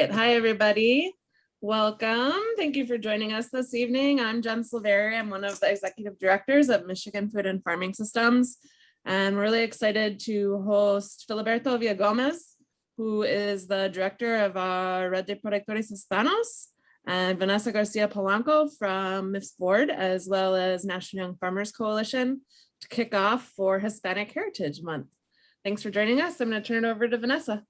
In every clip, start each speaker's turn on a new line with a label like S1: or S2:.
S1: right. Hi, everybody. Welcome. Thank you for joining us this evening. I'm Jen Silveri. I'm one of the executive directors of Michigan Food and Farming Systems. And we're really excited to host Filiberto Villagomez, who is the director of Red de Productores Hispanos, and Vanessa Garcia Polanco from MIF's board, as well as National Young Farmers Coalition, to kick off for Hispanic Heritage Month. Thanks for joining us. I'm going to turn it over to Vanessa.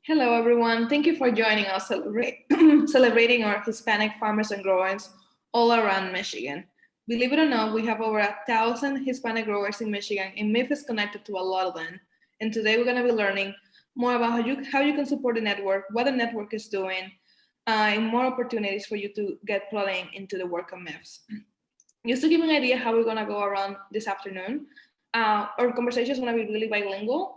S2: Hello, everyone. Thank you for joining us celebrating our Hispanic farmers and growers all around Michigan. Believe it or not, we have over 1,000 Hispanic growers in Michigan, and MIF is connected to a lot of them. And today we're going to be learning more about how you can support the network, what the network is doing, and more opportunities for you to get plugged into the work of MIFs. Just to give you an idea how we're going to go around this afternoon, our conversation is going to be really bilingual.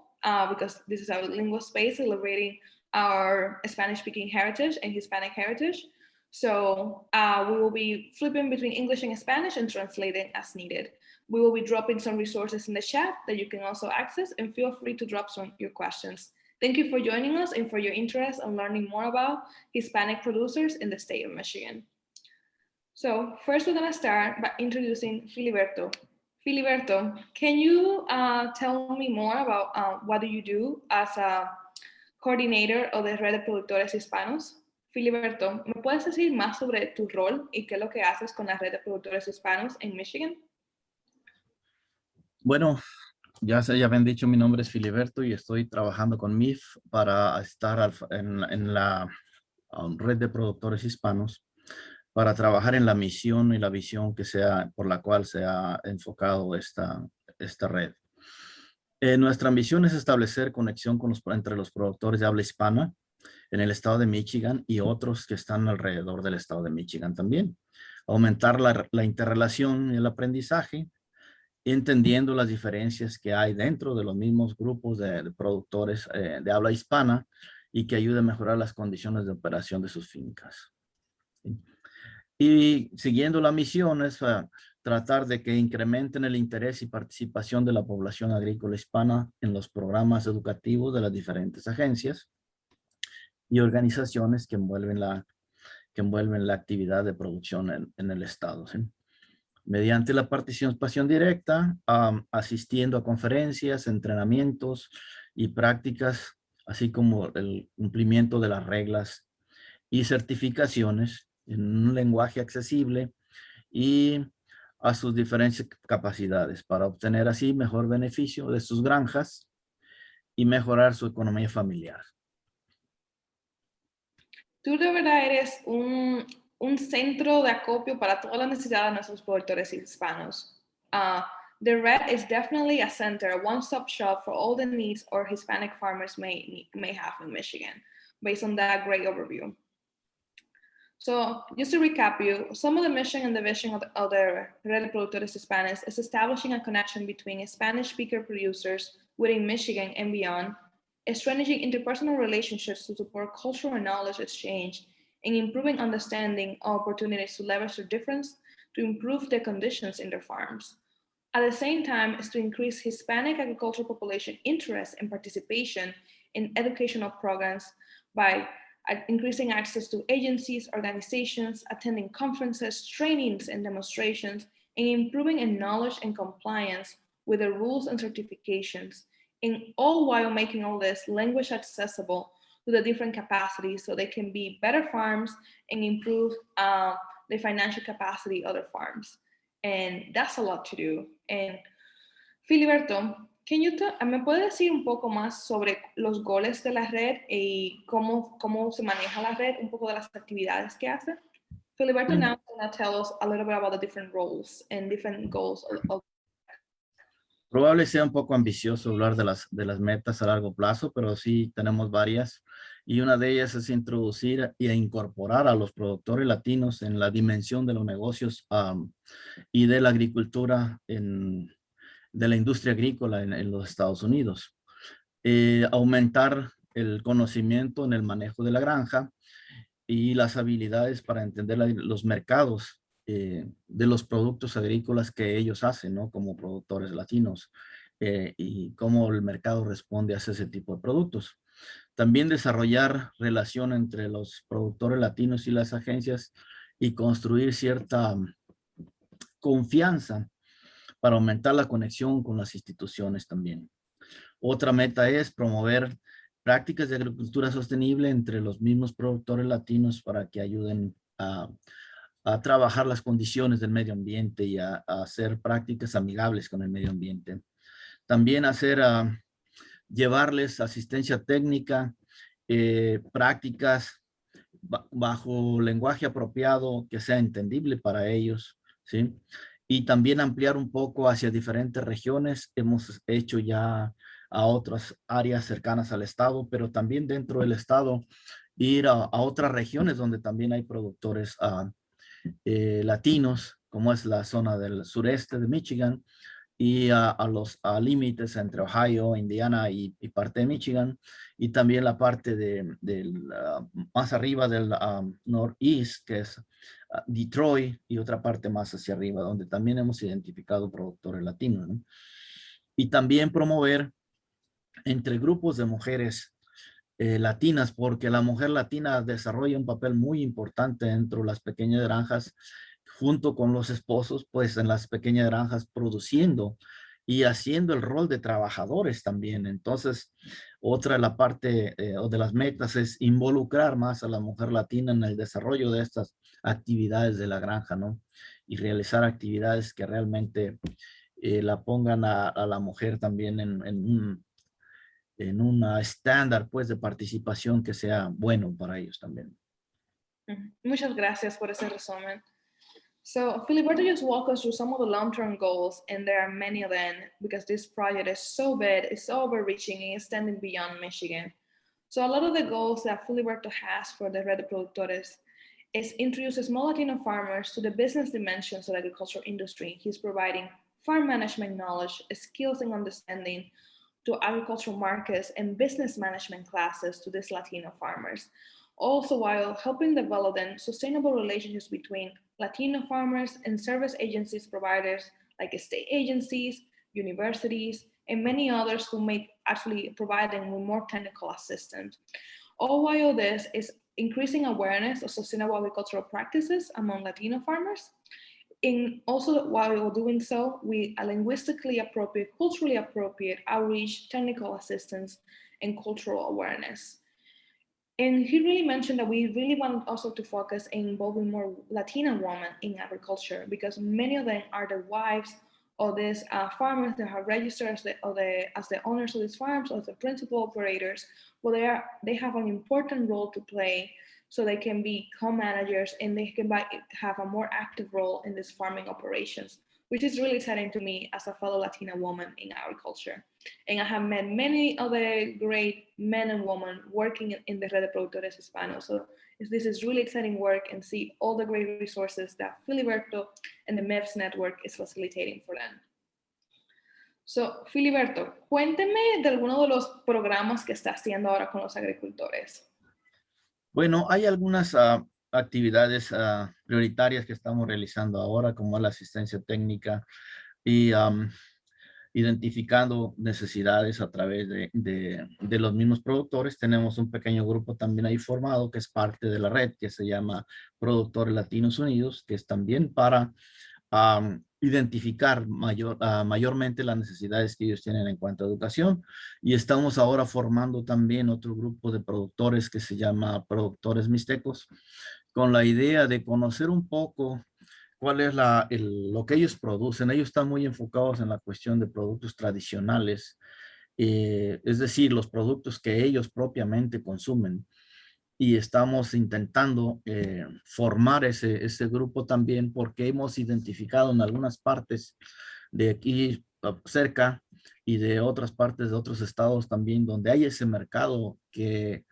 S2: Because this is our lingual space celebrating our Spanish-speaking heritage and Hispanic heritage. So we will be flipping between English and Spanish and translating as needed. We will be dropping some resources in the chat that you can also access, and feel free to drop some of your questions. Thank you for joining us and for your interest in learning more about Hispanic producers in the state of Michigan. So first we're gonna start by introducing Filiberto. Filiberto, can you tell me more about what do you do as a coordinator of the Red de Productores Hispanos? Filiberto, ¿me puedes decir más sobre tu rol y qué es lo que haces con la Red de Productores Hispanos en Michigan?
S3: Bueno, ya habían dicho, mi nombre es Filiberto y estoy trabajando con MIF para estar en la Red de Productores Hispanos, para trabajar en la misión y la visión por la cual se ha enfocado esta red. Nuestra misión es establecer conexión entre los productores de habla hispana en el estado de Michigan y otros que están alrededor del estado de Michigan también. Aumentar la interrelación y el aprendizaje, entendiendo las diferencias que hay dentro de los mismos grupos de productores de habla hispana y que ayude a mejorar las condiciones de operación de sus fincas. ¿Sí? Y siguiendo la misión es tratar de que incrementen el interés y participación de la población agrícola hispana en los programas educativos de las diferentes agencias y organizaciones que envuelven la actividad de producción en el estado, ¿sí? Mediante la participación directa, asistiendo a conferencias, entrenamientos y prácticas, así como el cumplimiento de las reglas y certificaciones en un lenguaje accesible y a sus diferentes capacidades para obtener así mejor beneficio de sus granjas y mejorar su economía familiar.
S2: Tú de verdad eres un centro de acopio para todas las necesidades de nuestros productores hispanos. The Red is definitely a center, a one-stop shop for all the needs our Hispanic farmers may have in Michigan, based on that great overview. So just to recap you, some of the mission and the vision of the Red de Productores Hispanos is establishing a connection between Spanish-speaker producers within Michigan and beyond, strengthening interpersonal relationships to support cultural and knowledge exchange, and improving understanding of opportunities to leverage their difference to improve their conditions in their farms. At the same time, is to increase Hispanic agricultural population interest and participation in educational programs by increasing access to agencies, organizations, attending conferences, trainings, and demonstrations, and improving in knowledge and compliance with the rules and certifications, and all while making all this language accessible to the different capacities so they can be better farms and improve the financial capacity of their farms. And that's a lot to do. And Filiberto, ¿me puedes decir un poco más sobre los goles de la red y cómo se maneja la red, un poco de las actividades que hace? Filiberto now is going to tell us a little bit about the different roles and different goals of.
S3: Probable sea un poco ambicioso hablar de las metas a largo plazo, pero sí tenemos varias. Y una de ellas es introducir e incorporar a los productores latinos en la dimensión de los negocios y de la agricultura de la industria agrícola en los Estados Unidos. Aumentar el conocimiento en el manejo de la granja y las habilidades para entender los mercados de los productos agrícolas que ellos hacen, ¿no? Como productores latinos y cómo el mercado responde a ese tipo de productos. También desarrollar relación entre los productores latinos y las agencias y construir cierta confianza para aumentar la conexión con las instituciones también. Otra meta es promover prácticas de agricultura sostenible entre los mismos productores latinos para que ayuden a trabajar las condiciones del medio ambiente y a hacer prácticas amigables con el medio ambiente. También llevarles asistencia técnica, prácticas bajo lenguaje apropiado que sea entendible para ellos, ¿sí? Y también ampliar un poco hacia diferentes regiones. Hemos hecho ya a otras áreas cercanas al estado, pero también dentro del estado ir a otras regiones donde también hay productores latinos, como es la zona del sureste de Michigan, y a los límites entre Ohio, Indiana y parte de Michigan, y también la parte más arriba del northeast, que es Detroit, y otra parte más hacia arriba, donde también hemos identificado productores latinos, ¿no? Y también promover entre grupos de mujeres latinas, porque la mujer latina desarrolla un papel muy importante dentro de las pequeñas granjas, junto con los esposos, pues en las pequeñas granjas produciendo y haciendo el rol de trabajadores también. Entonces, otra de la parte o de las metas es involucrar más a la mujer latina en el desarrollo de estas actividades de la granja, ¿no? Y realizar actividades que realmente la pongan a la mujer también en un estándar pues de participación que sea bueno para ellos también.
S2: Muchas gracias por ese resumen. So Filiberto just walked us through some of the long-term goals, and there are many of them because this project is so big, it's so overreaching, and extending beyond Michigan. So a lot of the goals that Filiberto has for the Red de Productores is introduce small Latino farmers to the business dimensions of the agricultural industry. He's providing farm management knowledge, skills and understanding to agricultural markets and business management classes to these Latino farmers. Also, while helping develop then sustainable relationships between Latino farmers and service agencies providers like state agencies, universities, and many others who may actually provide them with more technical assistance. All while this is increasing awareness of sustainable agricultural practices among Latino farmers. And also, while doing so, we linguistically appropriate, culturally appropriate outreach, technical assistance, and cultural awareness. And he really mentioned that we really want also to focus in involving more Latina women in agriculture because many of them are the wives of these farmers that are registered as the owners of these farms or the principal operators. Well, they have an important role to play so they can be co-managers and they can have a more active role in these farming operations, which is really exciting to me as a fellow Latina woman in agriculture. And I have met many other great men and women working in the Red de Productores Hispanos. So this is really exciting work and see all the great resources that Filiberto and the MEVS network is facilitating for them. So, Filiberto, cuénteme de alguno de los programas que está haciendo ahora con los agricultores.
S3: Bueno, hay algunas actividades prioritarias que estamos realizando ahora, como la asistencia técnica y identificando necesidades a través de los mismos productores. Tenemos un pequeño grupo también ahí formado que es parte de la red que se llama Productores Latinos Unidos, que es también para identificar mayormente las necesidades que ellos tienen en cuanto a educación. Y estamos ahora formando también otro grupo de productores que se llama Productores Mixtecos, con la idea de conocer un poco cuál es lo que ellos producen. Ellos están muy enfocados en la cuestión de productos tradicionales, es decir, los productos que ellos propiamente consumen. Y estamos intentando formar ese grupo también porque hemos identificado en algunas partes de aquí cerca y de otras partes de otros estados también donde hay ese mercado que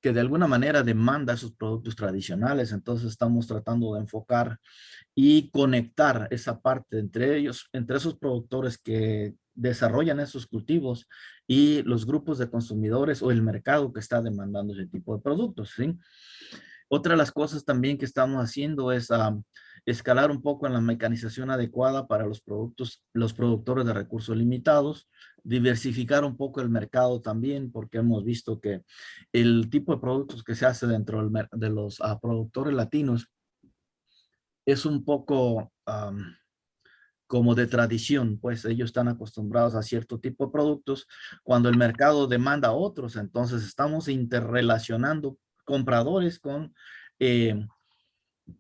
S3: de alguna manera demanda esos productos tradicionales. Entonces estamos tratando de enfocar y conectar esa parte entre ellos, entre esos productores que desarrollan esos cultivos y los grupos de consumidores o el mercado que está demandando ese tipo de productos, ¿sí? Otra de las cosas también que estamos haciendo es escalar un poco en la mecanización adecuada para los productores de recursos limitados, diversificar un poco el mercado también, porque hemos visto que el tipo de productos que se hace dentro de los productores latinos es un poco como de tradición, pues ellos están acostumbrados a cierto tipo de productos. Cuando el mercado demanda otros, entonces estamos interrelacionando compradores con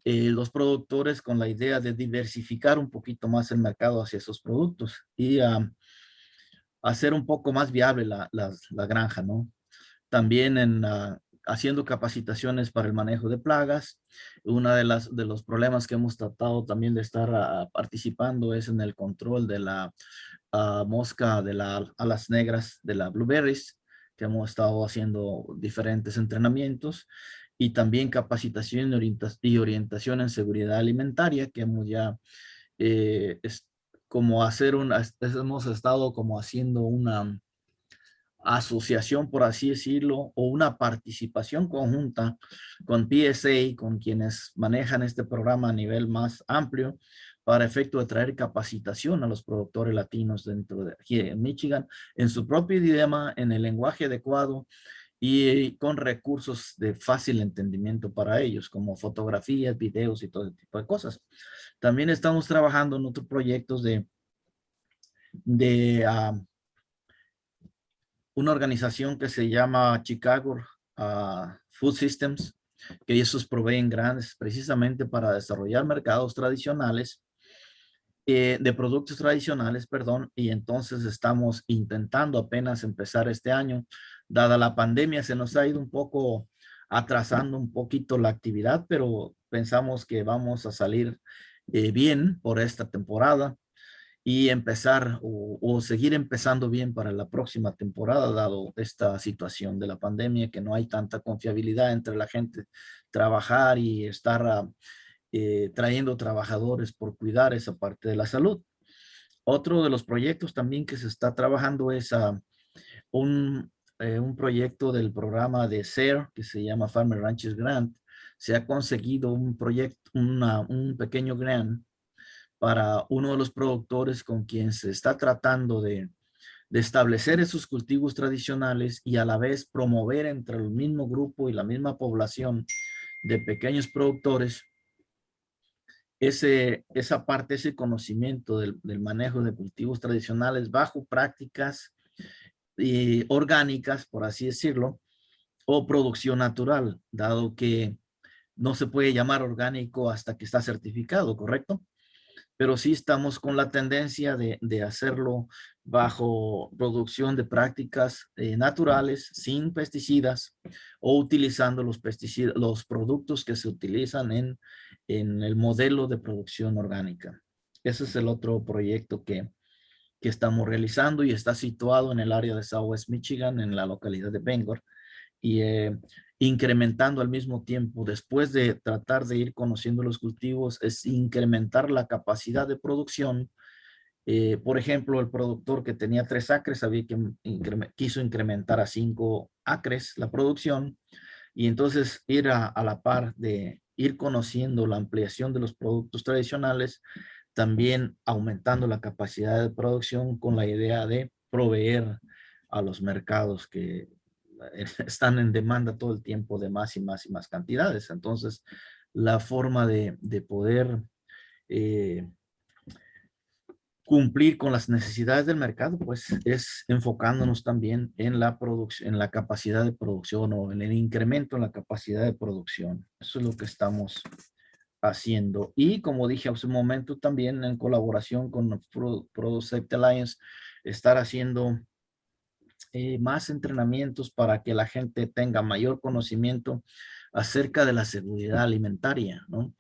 S3: los productores con la idea de diversificar un poquito más el mercado hacia esos productos y hacer un poco más viable la granja, ¿no? También haciendo capacitaciones para el manejo de plagas. Una de los problemas que hemos tratado también de estar participando es en el control de la mosca de las alas negras de la blueberries, que hemos estado haciendo diferentes entrenamientos y también capacitación y orientación en seguridad alimentaria, que hemos ya hemos estado como haciendo una asociación, por así decirlo, o una participación conjunta con PSA, con quienes manejan este programa a nivel más amplio, para efecto de traer capacitación a los productores latinos dentro de aquí en Michigan, en su propio idioma, en el lenguaje adecuado y con recursos de fácil entendimiento para ellos, como fotografías, videos y todo ese tipo de cosas. También estamos trabajando en otros proyectos de una organización que se llama Chicago Food Systems, que esos proveen grandes precisamente para desarrollar mercados tradicionales, de productos tradicionales, perdón, y entonces estamos intentando apenas empezar este año. Dada la pandemia, se nos ha ido un poco atrasando un poquito la actividad, pero pensamos que vamos a salir bien por esta temporada y empezar o seguir empezando bien para la próxima temporada, dado esta situación de la pandemia, que no hay tanta confiabilidad entre la gente trabajar y estar trayendo trabajadores por cuidar esa parte de la salud. Otro de los proyectos también que se está trabajando es un proyecto del programa de SARE, que se llama Farmer Ranches Grant. Se ha conseguido un proyecto, un pequeño grant para uno de los productores con quien se está tratando de establecer esos cultivos tradicionales y a la vez promover entre el mismo grupo y la misma población de pequeños productores esa parte, ese conocimiento del manejo de cultivos tradicionales bajo prácticas orgánicas, por así decirlo, o producción natural, dado que no se puede llamar orgánico hasta que está certificado, ¿correcto? Pero sí estamos con la tendencia de hacerlo bajo producción de prácticas naturales, sin pesticidas, o utilizando los pesticidas, los productos que se utilizan en el modelo de producción orgánica. Ese es el otro proyecto que estamos realizando y está situado en el área de Southwest Michigan, en la localidad de Bangor, y incrementando al mismo tiempo, después de tratar de ir conociendo los cultivos, es incrementar la capacidad de producción. Por ejemplo, el productor que tenía 3 acres quiso incrementar a 5 acres la producción, y entonces ir a la par de ir conociendo la ampliación de los productos tradicionales, también aumentando la capacidad de producción con la idea de proveer a los mercados que están en demanda todo el tiempo de más y más y más cantidades. Entonces, la forma de poder cumplir con las necesidades del mercado, pues es enfocándonos también en la producción, en la capacidad de producción o en el incremento en la capacidad de producción. Eso es lo que estamos haciendo. Y como dije hace un momento, también en colaboración con Product Alliance, estar haciendo más entrenamientos para que la gente tenga mayor conocimiento acerca de la seguridad alimentaria, ¿no?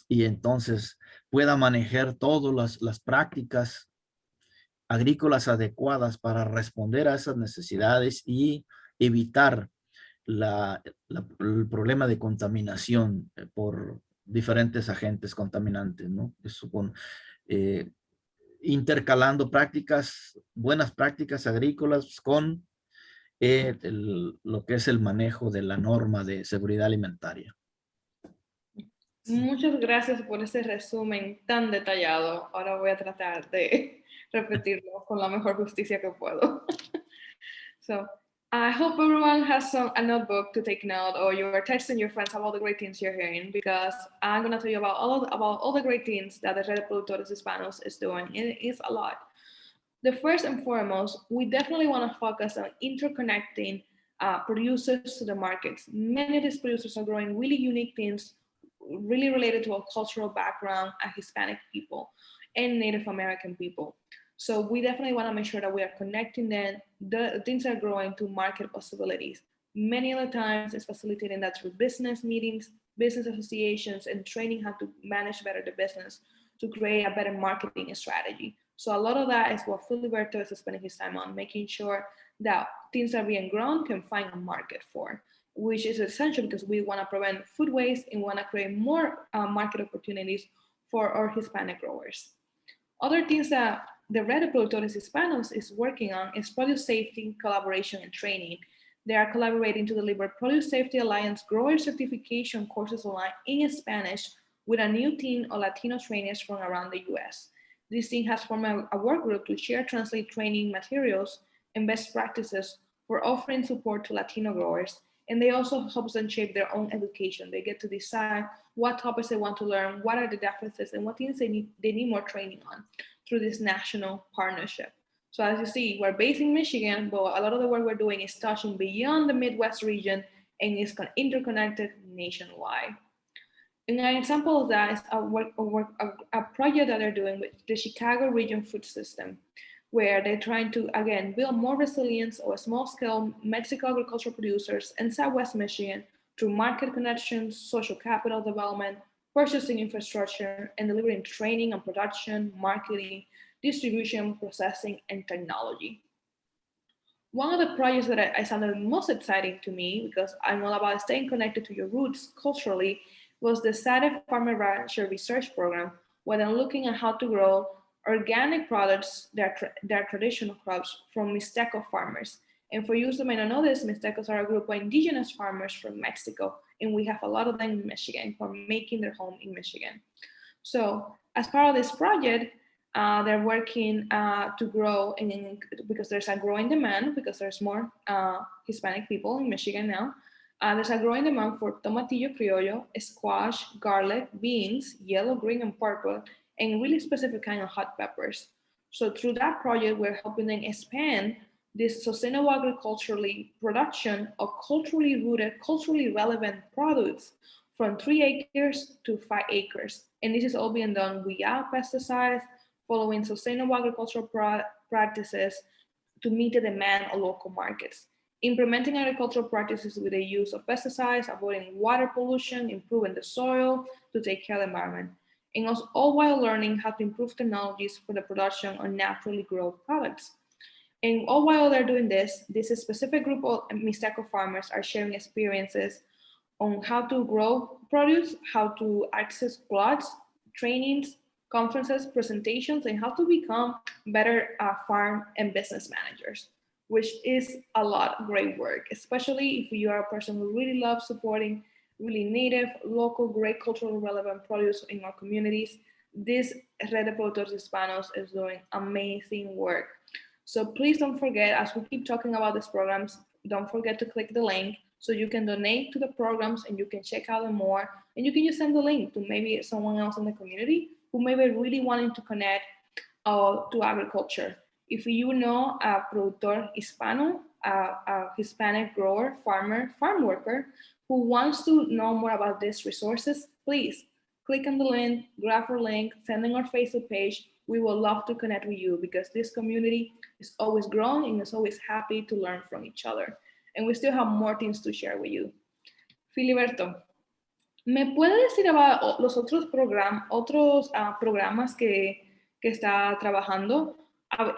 S3: Y entonces pueda manejar todas las prácticas agrícolas adecuadas para responder a esas necesidades y evitar el problema de contaminación por diferentes agentes contaminantes, ¿no? Eso eh, intercalando buenas prácticas agrícolas con lo que es el manejo de la norma de seguridad alimentaria.
S2: Muchas gracias por ese resumen tan detallado. Ahora voy a tratar de repetirlo con la mejor justicia que puedo. So I hope everyone has a notebook to take note, or you are texting your friends about the great things you're hearing, because I'm going to tell you about all the great things that the Red de Productores Hispanos is doing. It is a lot. The first and foremost, we definitely want to focus on interconnecting producers to the markets. Many of these producers are growing really unique things, really related to a cultural background, and Hispanic people and Native American people. So we definitely want to make sure that we are connecting them. The things are growing to market possibilities. Many of the times it's facilitating that through business meetings, business associations, and training how to manage better the business to create a better marketing strategy. So a lot of that is what Filiberto is spending his time on, making sure that things that are being grown can find a market for, which is essential because we want to prevent food waste and want to create more market opportunities for our Hispanic growers. Other things that the Red de Productores Hispanos is working on is produce safety, collaboration, and training. They are collaborating to deliver Produce Safety Alliance grower certification courses online in Spanish with a new team of Latino trainers from around the US. This team has formed a work group to share, translate training materials and best practices for offering support to Latino growers. And they also help them shape their own education. They get to decide what topics they want to learn, what are the deficits, and what things they need more training on through this national partnership. So as you see, we're based in Michigan, but a lot of the work we're doing is touching beyond the Midwest region and is interconnected nationwide. And an example of that is a project that they're doing with the Chicago Region Food System, where they're trying to, again, build more resilience of small-scale Mexico agricultural producers in Southwest Michigan through market connections, social capital development, purchasing infrastructure, and delivering training on production, marketing, distribution, processing, and technology. One of the projects that I found the most exciting to me, because I'm all about staying connected to your roots culturally, was the SADC Farmer Rancher Research Program, where they're looking at how to grow organic products that are traditional crops from Mixteco farmers. And for you who may not know this, Mixtecos are a group of indigenous farmers from Mexico, and we have a lot of them in Michigan who are making their home in Michigan. So as part of this project, they're working to grow, because there's a growing demand, because there's more Hispanic people in Michigan now. There's a growing demand for tomatillo criollo, squash, garlic, beans, yellow, green, and purple, and really specific kind of hot peppers. So through that project, we're helping them expand this sustainable agriculturally production of culturally rooted, culturally relevant products from 3 acres to 5 acres. And this is all being done without pesticides, following sustainable agricultural practices to meet the demand of local markets. Implementing agricultural practices with the use of pesticides, avoiding water pollution, improving the soil to take care of the environment. And also all while learning how to improve technologies for the production of naturally grown products. And all while they're doing this, this specific group of Mixteco farmers are sharing experiences on how to grow produce, how to access plots, trainings, conferences, presentations, and how to become better farm and business managers, which is a lot of great work, especially if you are a person who really loves supporting really native, local, great culturally relevant produce in our communities. This Red de Productores Hispanos is doing amazing work. So please don't forget, as we keep talking about these programs, don't forget to click the link so you can donate to the programs and you can check out them more. And you can just send the link to maybe someone else in the community who may be really wanting to connect to agriculture. If you know a productor hispano, a Hispanic grower, farmer, farm worker who wants to know more about these resources, please click on the link, grab our link, send in our Facebook page. We will love to connect with you because this community is always growing and is always happy to learn from each other. And we still have more things to share with you. Filiberto, ¿me puede decir about los otros programas que está trabajando?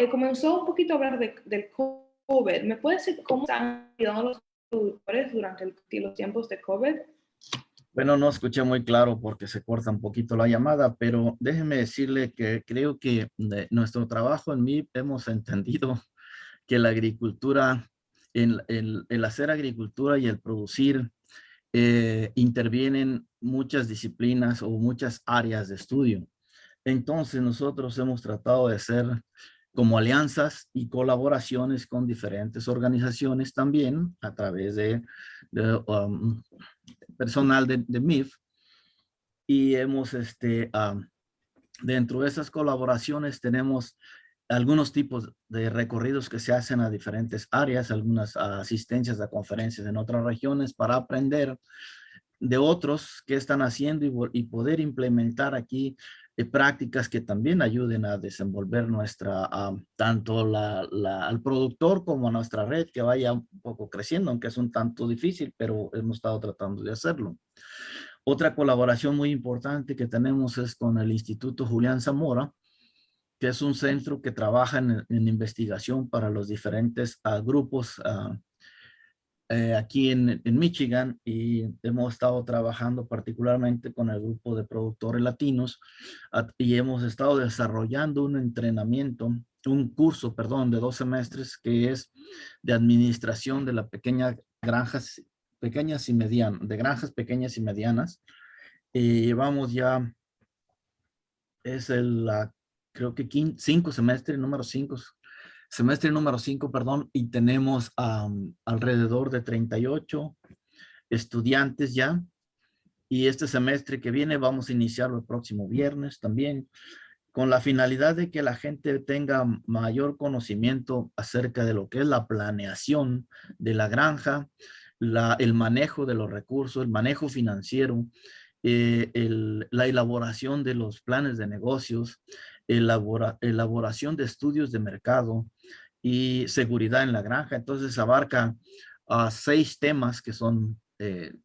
S2: Comenzó un poquito a hablar del COVID. ¿Me puede decir cómo están ayudando los productores durante los tiempos de COVID?
S3: Bueno, no escuché muy claro porque se corta un poquito la llamada, pero déjeme decirle que creo que de nuestro trabajo en MIP hemos entendido que la agricultura, el hacer agricultura y el producir intervienen muchas disciplinas o muchas áreas de estudio. Entonces nosotros hemos tratado de hacer como alianzas y colaboraciones con diferentes organizaciones también a través de personal de MIF, y hemos dentro de esas colaboraciones tenemos algunos tipos de recorridos que se hacen a diferentes áreas, algunas asistencias a conferencias en otras regiones para aprender de otros que están haciendo y poder implementar aquí prácticas que también ayuden a desenvolver nuestra, tanto al productor como a nuestra red, que vaya un poco creciendo, aunque es un tanto difícil, pero hemos estado tratando de hacerlo. Otra colaboración muy importante que tenemos es con el Instituto Julián Zamora, que es un centro que trabaja en investigación para los diferentes grupos aquí en Michigan, y hemos estado trabajando particularmente con el grupo de productores latinos y hemos estado desarrollando un entrenamiento, un curso, perdón, de 2 semestres que es de administración de las pequeñas granjas pequeñas y medianas, de granjas pequeñas y medianas. Y llevamos ya, es creo que 5 semestre, número 5, semestre número 5, perdón, y tenemos alrededor de 38 estudiantes ya. Y este semestre que viene vamos a iniciarlo el próximo viernes también, con la finalidad de que la gente tenga mayor conocimiento acerca de lo que es la planeación de la granja, el manejo de los recursos, el manejo financiero, la elaboración de los planes de negocios, elaboración de estudios de mercado y seguridad en la granja. Entonces abarca 6 temas que son,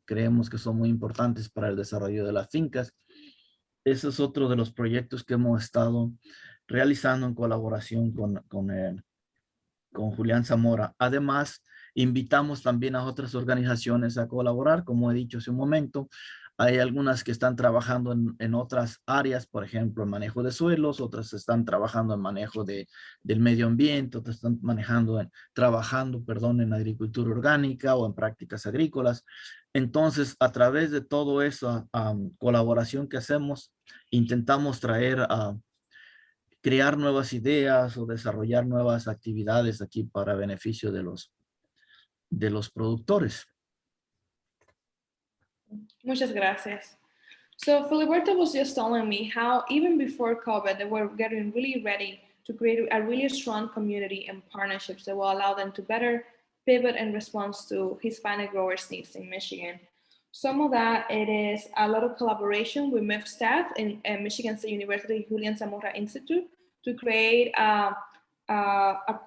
S3: creemos que son muy importantes para el desarrollo de las fincas. Ese es otro de los proyectos que hemos estado realizando en colaboración con Julián Zamora. Además, invitamos también a otras organizaciones a colaborar, como he dicho hace un momento. Hay algunas que están trabajando en otras áreas, por ejemplo, en manejo de suelos, otras están trabajando en manejo del medio ambiente, otras están trabajando, perdón, en agricultura orgánica o en prácticas agrícolas. Entonces, a través de todo eso, colaboración que hacemos, intentamos crear nuevas ideas o desarrollar nuevas actividades aquí para beneficio de los productores.
S2: Muchas gracias. So Filiberto was just telling me how even before COVID, they were getting really ready to create a really strong community and partnerships that will allow them to better pivot in response to Hispanic growers' needs in Michigan. Some of that, it is a lot of collaboration with MIF staff in Michigan State University Julián Zamora Institute to create a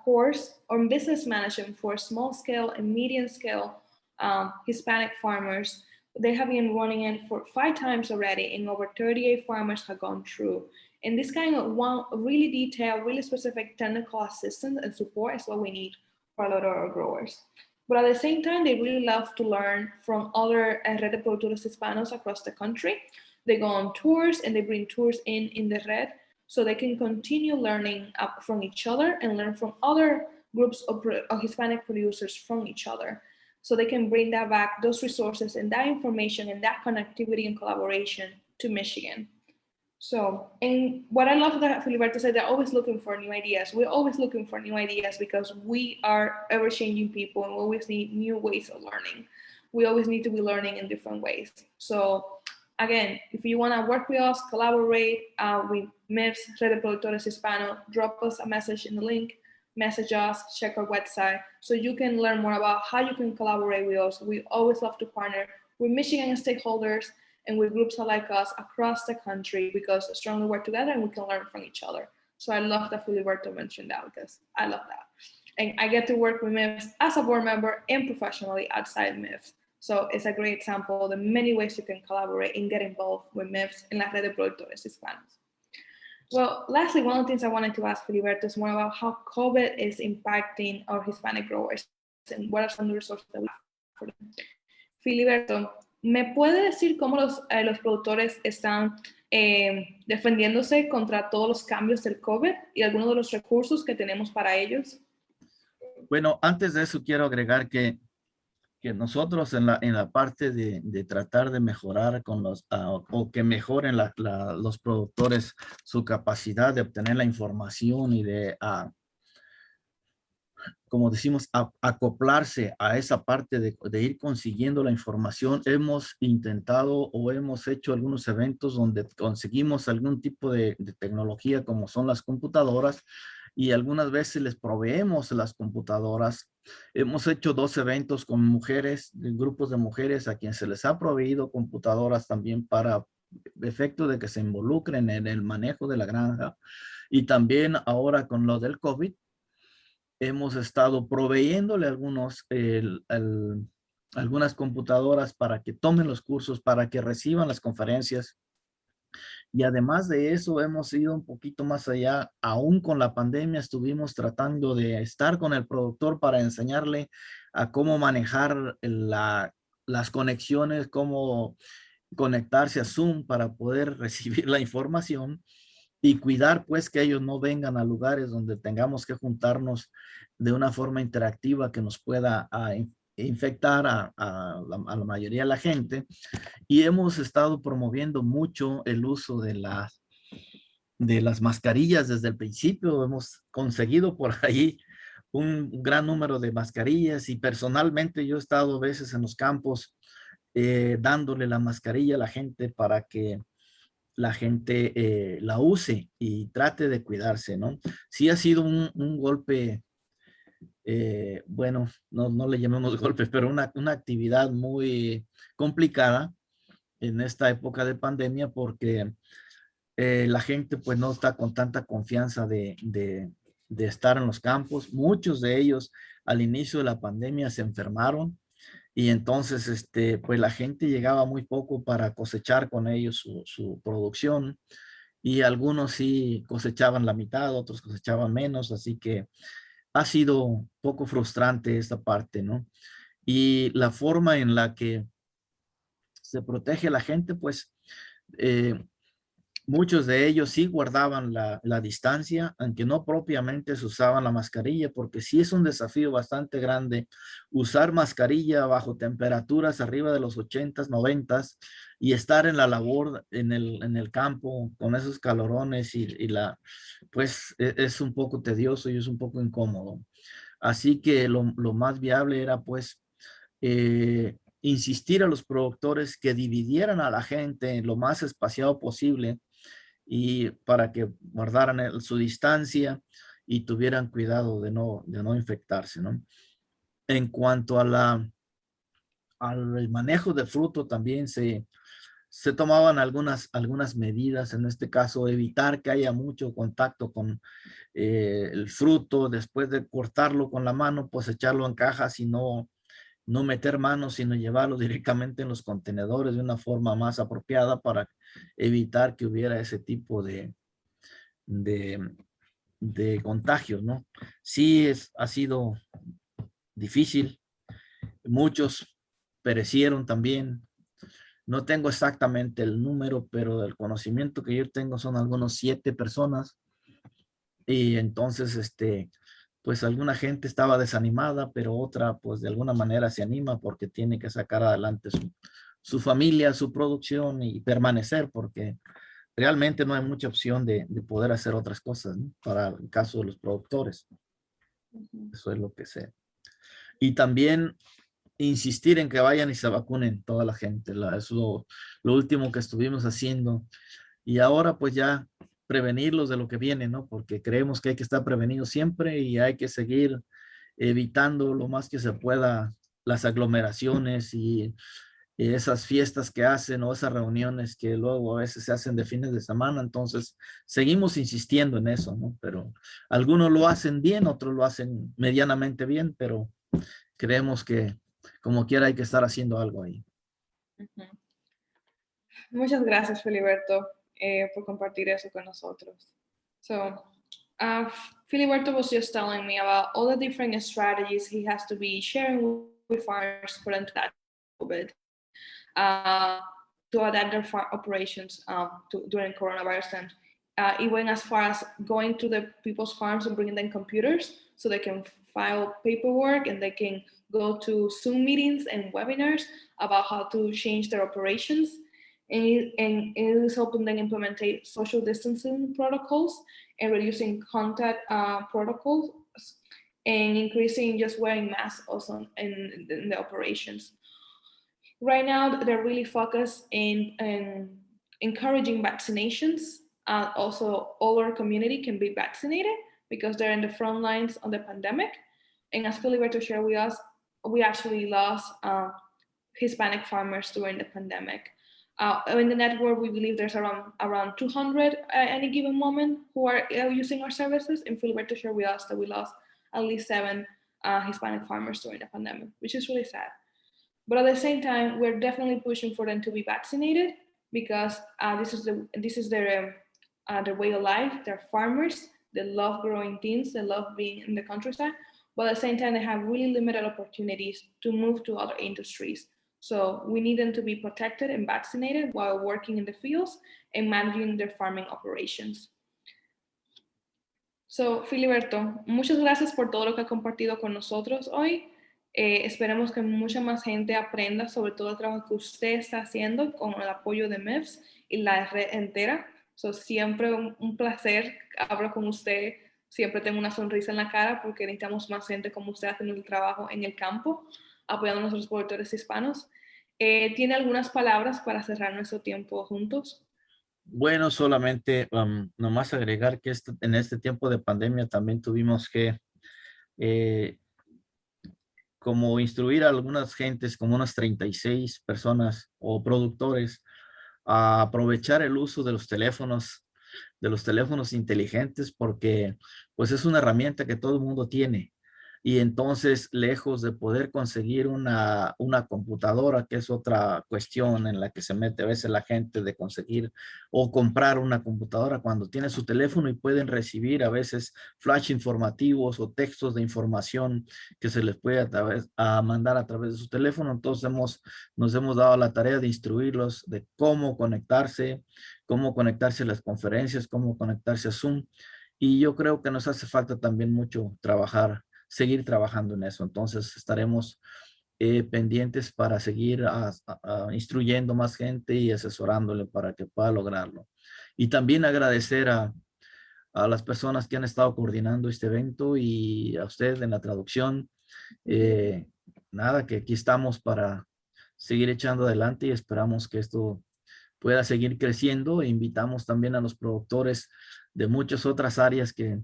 S2: course on business management for small scale and medium scale Hispanic farmers. They have been running it for 5 times already, and over 38 farmers have gone through. And this kind of one really detailed, really specific technical assistance and support is what we need for a lot of our growers. But at the same time, they really love to learn from other Red de Productores Hispanos across the country. They go on tours and they bring tours in the Red so they can continue learning from each other and learn from other groups of Hispanic producers from each other. So they can bring that back, those resources and that information and that connectivity and collaboration to Michigan. So, and what I love that Filiberto said, they're always looking for new ideas. We're always looking for new ideas because we are ever-changing people and we always need new ways of learning. We always need to be learning in different ways. So again, if you want to work with us, collaborate with MIFS, Red de Productores Hispano, drop us a message in the link, message us, check our website, so you can learn more about how you can collaborate with us. We always love to partner with Michigan stakeholders and with groups like us across the country because strongly work together and we can learn from each other. So I love that Filiberto mentioned that because I love that. And I get to work with MIFS as a board member and professionally outside MIFS. So it's a great example of the many ways you can collaborate and get involved with MIFS in la Red de Productores Hispanos. Well, lastly, one of the things I wanted to ask Filiberto is more about how COVID is impacting our Hispanic growers and what are some of the resources that we have for them. Filiberto, ¿me puede decir cómo los productores están defendiéndose contra todos los cambios del COVID y algunos de los recursos que tenemos para ellos?
S3: Bueno, antes de eso quiero agregar que que nosotros en la parte de tratar de mejorar con los, o que mejoren los productores su capacidad de obtener la información y de, como decimos, acoplarse a esa parte de ir consiguiendo la información, hemos intentado o hemos hecho algunos eventos donde conseguimos algún tipo de tecnología como son las computadoras y algunas veces les proveemos las computadoras. Hemos hecho 2 eventos con mujeres, grupos de mujeres a quienes se les ha proveído computadoras también para efecto de que se involucren en el manejo de la granja. Y también ahora con lo del COVID, hemos estado proveyéndole algunas computadoras para que tomen los cursos, para que reciban las conferencias. Y además de eso, hemos ido un poquito más allá. Aún con la pandemia, estuvimos tratando de estar con el productor para enseñarle a cómo manejar las conexiones, cómo conectarse a Zoom para poder recibir la información y cuidar pues que ellos no vengan a lugares donde tengamos que juntarnos de una forma interactiva que nos pueda infectar a la mayoría de la gente. Y hemos estado promoviendo mucho el uso de las mascarillas desde el principio. Hemos conseguido por ahí un gran número de mascarillas y personalmente yo he estado a veces en los campos dándole la mascarilla a la gente para que la gente la use y trate de cuidarse, ¿no? Sí ha sido un golpe, bueno, no le llamemos golpe, pero una actividad muy complicada en esta época de pandemia porque la gente pues no está con tanta confianza de estar en los campos. Muchos de ellos al inicio de la pandemia se enfermaron y entonces pues la gente llegaba muy poco para cosechar con ellos su producción y algunos sí cosechaban la mitad, otros cosechaban menos, así que ha sido un poco frustrante esta parte, ¿no? Y la forma en la que se protege a la gente, pues eh, muchos de ellos sí guardaban la distancia, aunque no propiamente se usaban la mascarilla, porque sí es un desafío bastante grande usar mascarilla bajo temperaturas arriba de los 80s, 90s y estar en la labor en el campo con esos calorones pues es un poco tedioso y es un poco incómodo. Así que lo más viable era pues insistir a los productores que dividieran a la gente lo más espaciado posible y para que guardaran su distancia y tuvieran cuidado de no infectarse, ¿no? En cuanto al manejo de fruto también se tomaban algunas medidas, en este caso evitar que haya mucho contacto con el fruto, después de cortarlo con la mano, pues echarlo en cajas y no meter manos, sino llevarlo directamente en los contenedores de una forma más apropiada para evitar que hubiera ese tipo de, de contagios, ¿no? Sí, ha sido difícil. Muchos perecieron también. No tengo exactamente el número, pero el conocimiento que yo tengo son algunos 7 personas. Y entonces, pues alguna gente estaba desanimada, pero otra, pues de alguna manera se anima porque tiene que sacar adelante su familia, su producción y permanecer, porque realmente no hay mucha opción de poder hacer otras cosas, ¿no? Para el caso de los productores. Eso es lo que sé. Y también insistir en que vayan y se vacunen toda la gente. Es lo último que estuvimos haciendo. Y ahora pues ya prevenirlos de lo que viene, ¿no? Porque creemos que hay que estar prevenidos siempre y hay que seguir evitando lo más que se pueda las aglomeraciones y esas fiestas que hacen o esas reuniones que luego a veces se hacen de fines de semana. Entonces, seguimos insistiendo en eso, ¿no? Pero algunos lo hacen bien, otros lo hacen medianamente bien, pero creemos que como quiera hay que estar haciendo algo ahí.
S2: Muchas gracias, Filiberto, por compartir eso con nosotros. So, Filiberto was just telling me about all the different strategies he has to be sharing with farmers for them to adapt to COVID, to adapt their farm operations during coronavirus. And it went as far as going to the people's farms and bringing them computers so they can file paperwork and they can go to Zoom meetings and webinars about how to change their operations. And it is helping them implement social distancing protocols and reducing contact protocols and increasing just wearing masks also in the operations. Right now, they're really focused in encouraging vaccinations. Also, all our community can be vaccinated because they're in the front lines of the pandemic. And as Filiberto shared with us, we actually lost Hispanic farmers during the pandemic. In the network, we believe there's around 200 at any given moment who are using our services. And Filiberto shared with us that we lost at least 7 Hispanic farmers during the pandemic, which is really sad. But at the same time, we're definitely pushing for them to be vaccinated because this is their way of life. They're farmers. They love growing things. They love being in the countryside. But at the same time, they have really limited opportunities to move to other industries. So we need them to be protected and vaccinated while working in the fields and managing their farming operations. So, Filiberto, muchas gracias por todo lo que ha compartido con nosotros hoy. Esperemos que mucha más gente aprenda sobre todo el trabajo que usted está haciendo con el apoyo de MEFS y la red entera. So, siempre un placer hablar con usted. Siempre tengo una sonrisa en la cara porque necesitamos más gente como usted haciendo el trabajo en el campo, apoyando a nuestros productores hispanos. ¿Tiene algunas palabras para cerrar nuestro tiempo juntos?
S3: Bueno, solamente nomás agregar que en este tiempo de pandemia también tuvimos que como instruir a algunas gentes, como unas 36 personas o productores, a aprovechar el uso de los teléfonos inteligentes, porque pues es una herramienta que todo el mundo tiene. Y entonces, lejos de poder conseguir una computadora, que es otra cuestión en la que se mete a veces la gente de conseguir o comprar una computadora cuando tiene su teléfono y pueden recibir a veces flash informativos o textos de información que se les puede mandar a través de su teléfono. Entonces nos hemos dado la tarea de instruirlos de cómo conectarse a las conferencias, cómo conectarse a Zoom. Y yo creo que nos hace falta también mucho seguir trabajando en eso. Entonces estaremos pendientes para seguir instruyendo más gente y asesorándole para que pueda lograrlo. Y también agradecer a las personas que han estado coordinando este evento y a usted en la traducción. Nada, que aquí estamos para seguir echando adelante y esperamos que esto pueda seguir creciendo. E invitamos también a los productores de muchas otras áreas que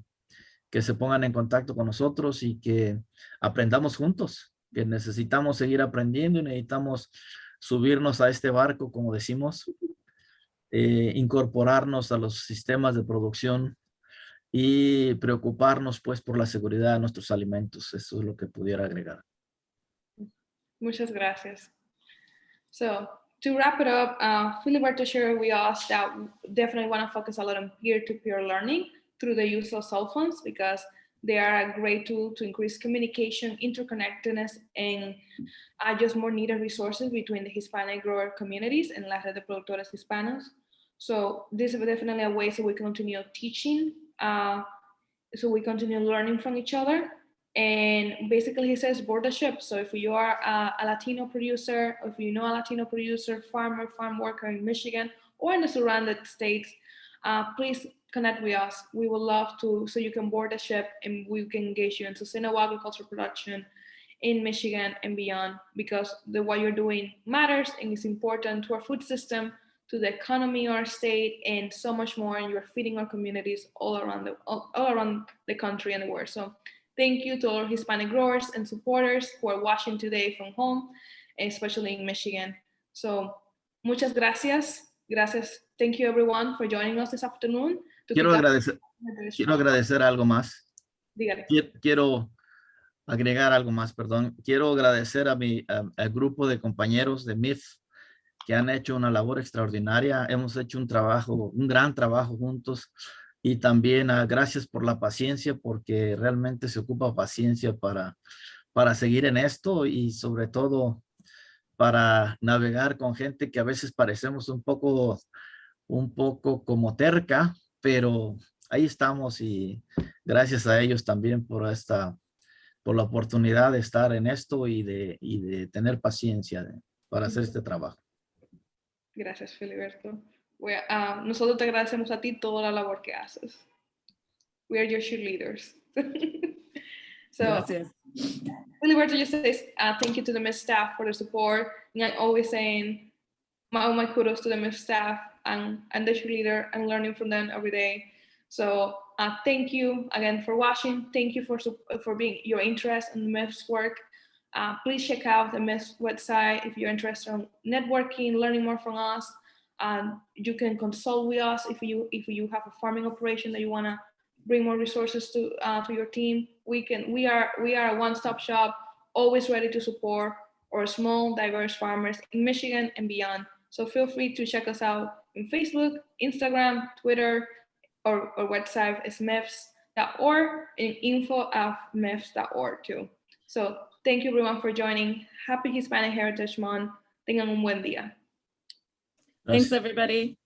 S3: se pongan en contacto con nosotros y que aprendamos juntos, que necesitamos seguir aprendiendo y necesitamos subirnos a este barco, como decimos, incorporarnos a los sistemas de producción y preocuparnos pues por la seguridad de nuestros alimentos. Eso es lo que pudiera agregar.
S2: Muchas gracias. So, to wrap it up, Filiberto shared with us that definitely want to focus a lot on peer-to-peer learning through the use of cell phones because they are a great tool to increase communication, interconnectedness, and just more needed resources between the Hispanic grower communities and la red de productores hispanos. So this is definitely a way so we continue teaching, so we continue learning from each other. And basically he says board the ship. So if you are a Latino producer, or if you know a Latino producer, farmer, farm worker in Michigan or in the surrounding states, please connect with us. We would love to, so you can board the ship and we can engage you in sustainable agriculture production in Michigan and beyond, because what you're doing matters and is important to our food system, to the economy of our state, and so much more. And you're feeding our communities all around the country and the world. So thank you to all our Hispanic growers and supporters who are watching today from home, especially in Michigan. So muchas gracias. Gracias. Thank you everyone for joining us this afternoon.
S3: Quiero agradecer algo más.
S2: Dígale.
S3: Quiero agregar algo más, perdón. Quiero agradecer al grupo de compañeros de MIF que han hecho una labor extraordinaria. Hemos hecho un gran trabajo juntos. Y también gracias por la paciencia, porque realmente se ocupa paciencia para seguir en esto y sobre todo para navegar con gente que a veces parecemos un poco como terca, pero ahí estamos y gracias a ellos también por esta por la oportunidad de estar en esto y de tener paciencia para hacer este trabajo.
S2: Gracias, Filiberto. Nosotros te agradecemos a ti toda la labor que haces. We are your cheerleaders. So,
S1: Gracias.
S2: Filiberto just says thank you to the MIS staff for the support. And I'm always saying my kudos to the MIS staff and the cheerleader and learning from them every day. So thank you again for watching. Thank you for being your interest in MIF's work. Please check out the MIF's website if you're interested in networking, learning more from us. You can consult with us if you have a farming operation that you want to bring more resources to your team. We are a one-stop shop, always ready to support our small, diverse farmers in Michigan and beyond. So feel free to check us out on Facebook, Instagram, Twitter, or website is MIFS.org and info@MIFS.org too. So thank you everyone for joining. Happy Hispanic Heritage Month. Tengan un buen día.
S1: Thanks,
S3: Gracias.
S1: everybody.